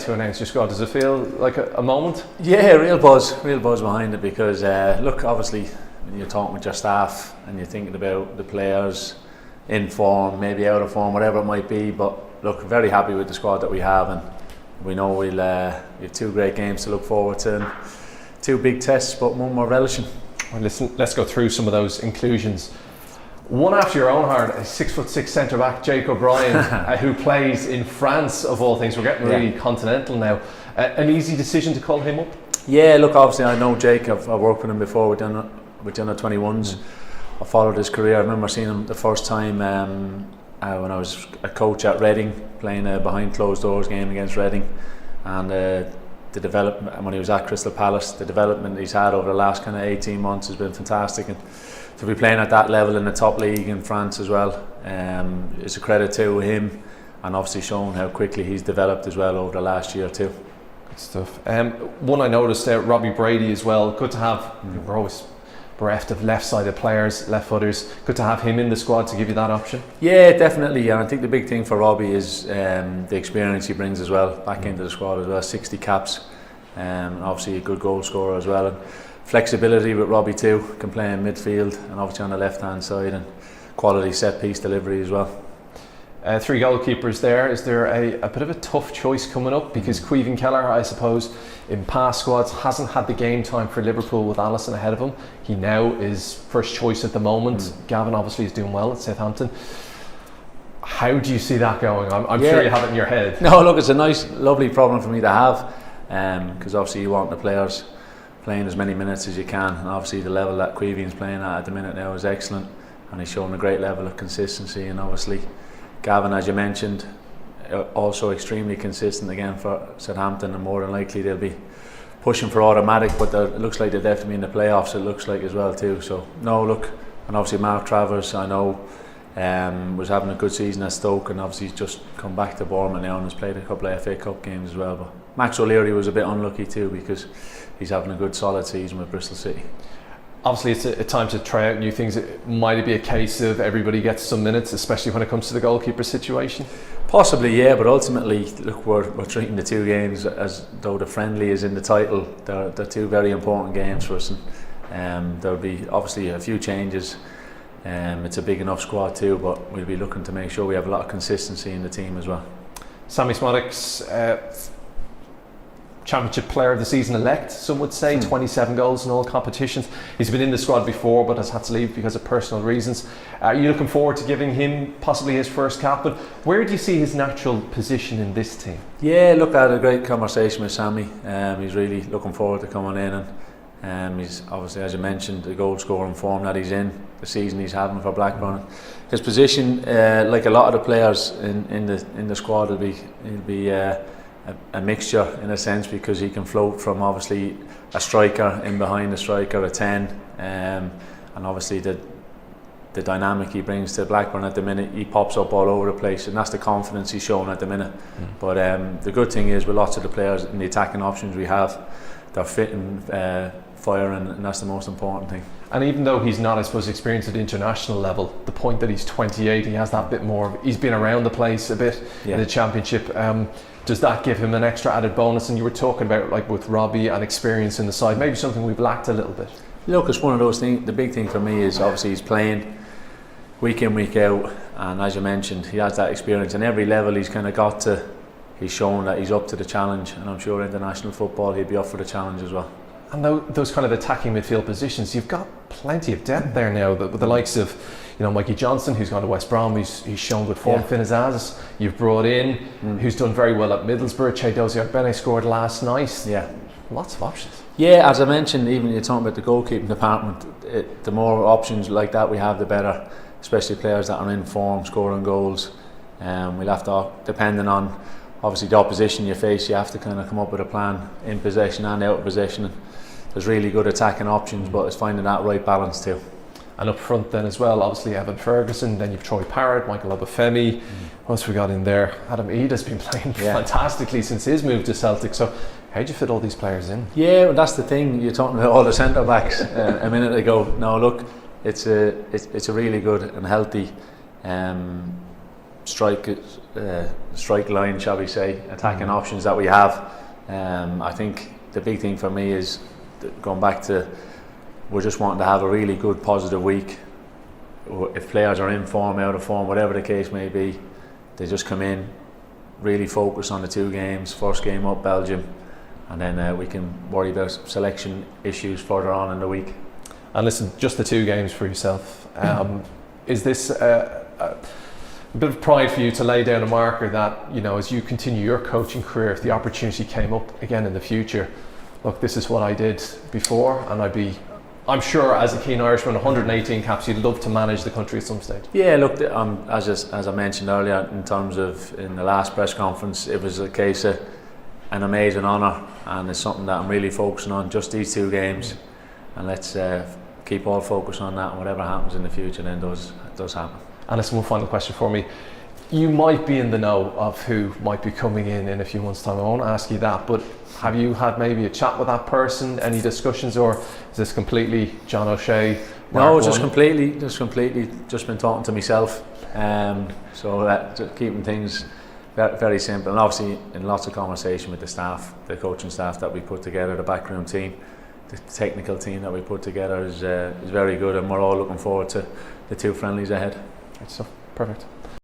to announce your squad? Does it feel like a moment? Yeah, real buzz behind it, because look, obviously when you're talking with your staff and you're thinking about the players in form, maybe out of form, whatever it might be, but look, very happy with the squad that we have, and we know we have 2 great games to look forward to, and 2 big tests, but one more relishing. Well, listen, let's go through some of those inclusions. One after your own heart, a 6'6" centre back, Jake O'Brien, who plays in France of all things. We're getting really continental now. An easy decision to call him up? Yeah, look, obviously I know Jake. I've worked with him before with the under 21s. I followed his career. I remember seeing him the first time when I was a coach at Reading, playing a behind closed doors game against Reading, and the development when he was at Crystal Palace, the development he's had over the last kind of 18 months has been fantastic, and to be playing at that level in the top league in France as well is a credit to him, and obviously showing how quickly he's developed as well over the last year too. Good stuff. One I noticed there, Robbie Brady as well. Good to have. We're always bereft of left-sided players, left footers. Good to have him in the squad to give you that option. Yeah, definitely. And I think the big thing for Robbie is the experience he brings as well back into the squad as well. 60 caps, and obviously a good goal scorer as well. And flexibility with Robbie too. Can play in midfield and obviously on the left-hand side, and quality set-piece delivery as well. 3 goalkeepers there. Is there a bit of a tough choice coming up? Because Caoimhín Kelleher, I suppose, in past squads hasn't had the game time for Liverpool with Alisson ahead of him. He now is first choice at the moment. Gavin obviously is doing well at Southampton. How do you see that going? I'm sure you have it in your head. No, look, it's a nice, lovely problem for me to have, because obviously you want the players playing as many minutes as you can, and obviously the level that Caoimhín's playing at the minute now is excellent, and he's showing a great level of consistency. And obviously Gavin, as you mentioned, also extremely consistent again for Southampton, and more than likely they'll be pushing for automatic, but it looks like they'll definitely be in the playoffs, it looks like as well too. So no, look, and obviously Mark Travers, I know was having a good season at Stoke, and obviously he's just come back to Bournemouth now and has played a couple of FA Cup games as well. But Max O'Leary was a bit unlucky too, because he's having a good solid season with Bristol City. Obviously it's a time to try out new things. It might be a case of everybody gets some minutes, especially when it comes to the goalkeeper situation. Possibly, yeah, but ultimately, look, we're treating the 2 games as though the friendly is in the title. They're 2 very important games for us, and there'll be obviously a few changes. It's a big enough squad too, but we'll be looking to make sure we have a lot of consistency in the team as well. Sammy Smodix, Championship Player of the Season elect, some would say. 27 goals in all competitions. He's been in the squad before but has had to leave because of personal reasons. Are you looking forward to giving him possibly his first cap? But where do you see his natural position in this team? Yeah, look, I had a great conversation with Sammy. He's really looking forward to coming in, and he's obviously, as you mentioned, the goal scoring form that he's in, the season he's having for Blackburn. His position, like a lot of the players in the squad, will be a mixture in a sense, because he can float from obviously a striker in behind the striker, a 10, and obviously the dynamic he brings to Blackburn at the minute, he pops up all over the place, and that's the confidence he's showing at the minute. But the good thing is, with lots of the players in the attacking options we have, they're fit and firing, and that's the most important thing. And even though he's not, I suppose, experienced at the international level, the point that he's 28, he has that bit more, he's been around the place a bit in the Championship. Does that give him an extra added bonus? And you were talking about, like, with Robbie and experience in the side, maybe something we've lacked a little bit. Look, it's one of those things. The big thing for me is obviously he's playing week in, week out, and as you mentioned, he has that experience, and every level he's kind of got to, he's shown that he's up to the challenge, and I'm sure international football he'd be up for the challenge as well. And those kind of attacking midfield positions, you've got plenty of depth there now, with the likes of, you know, Mikey Johnson, who's gone to West Brom, he's shown good form. Finn Azaz, you've brought in, who's done very well at Middlesbrough. Che Dozie-Ogbene scored last night. Yeah, lots of options. Yeah, as I mentioned, even you're talking about the goalkeeping department, the more options like that we have, the better, especially players that are in form, scoring goals. We'll have to, depending on obviously the opposition you face, you have to kind of come up with a plan in possession and out of possession. There's really good attacking options, but it's finding that right balance too. And up front then as well, obviously Evan Ferguson, then you've Troy Parrott, Michael Obafemi. What else we got in there? Adam Ida's been playing fantastically since his move to Celtic. So how do you fit all these players in? Yeah, well, that's the thing. You're talking about all the centre backs a minute ago. No, look, it's a really good and healthy strike line, shall we say, attacking options that we have. I think the big thing for me is going back to, we're just wanting to have a really good positive week. If players are in form, out of form, whatever the case may be, they just come in, really focus on the 2 games, first game up Belgium, and then we can worry about selection issues further on in the week. And listen, just the 2 games for yourself. Is this a bit of pride for you to lay down a marker that, you know, as you continue your coaching career, if the opportunity came up again in the future, look, this is what I did before, and I'm sure as a keen Irishman, 118 caps, you'd love to manage the country at some stage. Yeah, look, as I mentioned earlier, in terms of in the last press conference, it was a case of an amazing honour, and it's something that I'm really focusing on, just these 2 games, and let's keep all focus on that, and whatever happens in the future then does happen. And listen, one final question for me. You might be in the know of who might be coming in a few months' time. I won't ask you that, but have you had maybe a chat with that person, any discussions, or is this completely John O'Shea? No, just completely been talking to myself. So that, just keeping things very, very simple, and obviously in lots of conversation with the staff, the coaching staff that we put together, the backroom team, the technical team that we put together is very good, and we're all looking forward to the 2 friendlies ahead. Great stuff. Perfect.